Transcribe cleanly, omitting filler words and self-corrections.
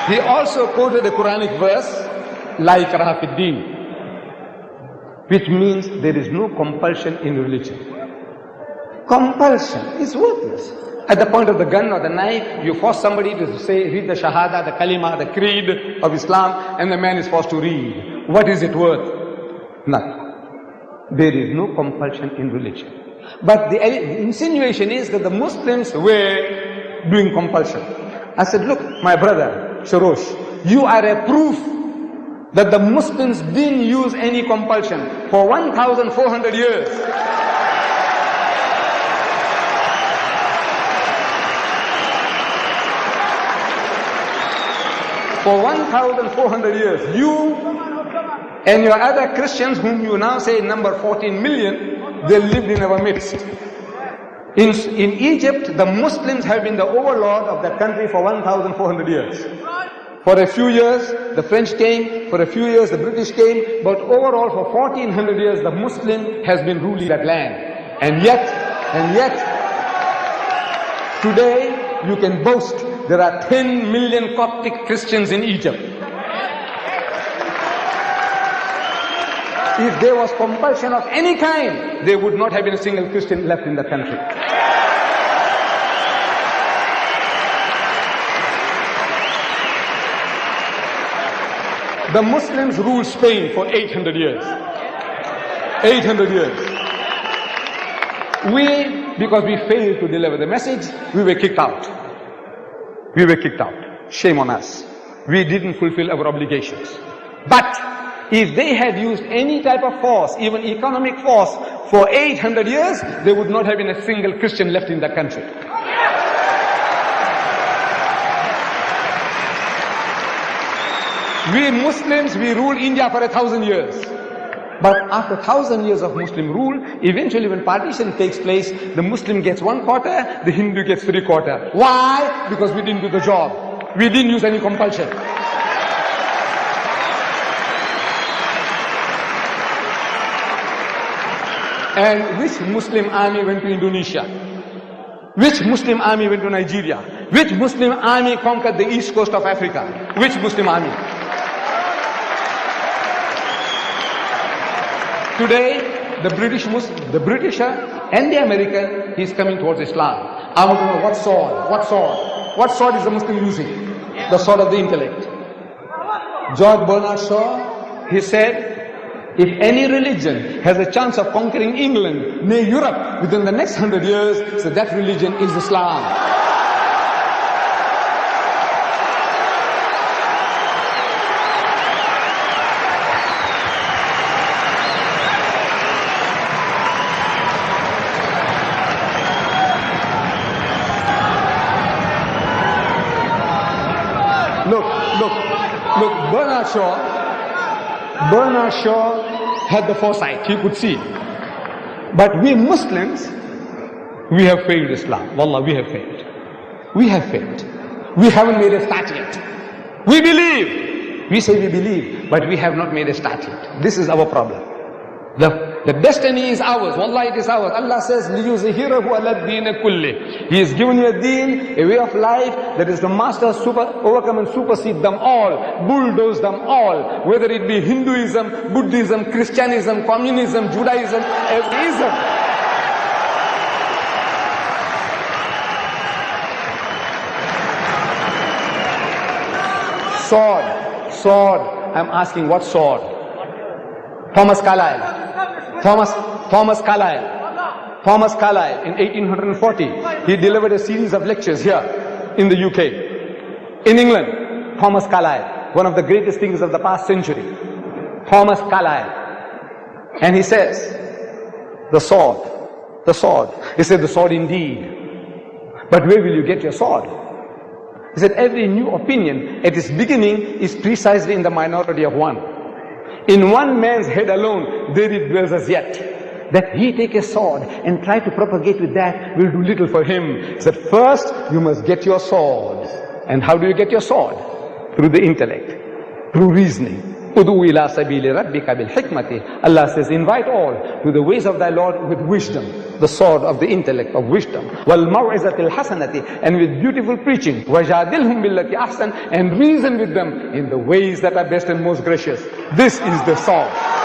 He also quoted a Quranic verse, La ikraha fid din, which means there is no compulsion in religion. Compulsion is worthless. At the point of the gun or the knife, you force somebody to say, read the Shahada, the Kalima, the Creed of Islam, and the man is forced to read. What is it worth? Nothing. There is no compulsion in religion. But the insinuation is that the Muslims were doing compulsion. I said, look, my brother, Sharosh, you are a proof that the Muslims didn't use any compulsion for 1,400 years. For 1,400 years, you and your other Christians, whom you now say number 14 million, they lived in our midst. In Egypt, the Muslims have been the overlord of that country for 1,400 years. For a few years, the French came, for a few years, the British came, but overall for 1,400 years, the Muslim has been ruling that land. And yet, today, you can boast there are 10 million Coptic Christians in Egypt. If there was compulsion of any kind, there would not have been a single Christian left in the country. The Muslims ruled Spain for 800 years. 800 years. Because we failed to deliver the message, we were kicked out. We were kicked out. Shame on us. We didn't fulfill our obligations. But if they had used any type of force, even economic force, for 800 years, there would not have been a single Christian left in the country. We Muslims, we ruled India for 1,000 years. But after 1,000 years of Muslim rule, eventually when partition takes place, the Muslim gets 1/4, the Hindu gets 3/4. Why? Because we didn't do the job. We didn't use any compulsion. And which Muslim army went to Indonesia? Which Muslim army went to Nigeria? Which Muslim army conquered the east coast of Africa? Which Muslim army? Today, the Britisher and the American, he's coming towards Islam. I want to know what sword? What sword? What sword is the Muslim using? The sword of the intellect. George Bernard Shaw, he said, if any religion has a chance of conquering England, nay Europe, within the next 100 years, so that religion is Islam. Look, Bernard Shaw had the foresight, he could see. But we Muslims, we have failed Islam. Wallah, we have failed. We have failed. We haven't made a start yet. We believe. We say we believe, but we have not made a start yet. This is our problem. The destiny is ours. Wallah, it is ours. Allah says, لِيُزْهِرَهُ عَلَى الدِّينِ كُلِّهِ. He has given you a deen, a way of life that is the master, overcome and supersede them all, bulldoze them all, whether it be Hinduism, Buddhism, Christianism, Communism, Judaism, everyism. Sword. I'm asking, what sword? Thomas Carlyle in 1840, he delivered a series of lectures here in the UK. In England, Thomas Carlyle, one of the greatest thinkers of the past century. Thomas Carlyle. And he says, the sword. He said, the sword indeed. But where will you get your sword? He said, every new opinion at its beginning is precisely in the minority of one. In one man's head alone, there it dwells as yet. That he take a sword and try to propagate with that will do little for him. He said, first you must get your sword. And how do you get your sword? Through the intellect, through reasoning, Udu ila sabili rabbika bil hikmati. Allah says, invite all to the ways of thy Lord with wisdom, the sword of the intellect of wisdom. Wal maw'izatil hasanati, and with beautiful preaching. Wajadilhum billati ahsan, and reason with them in the ways that are best and most gracious. This is the sword.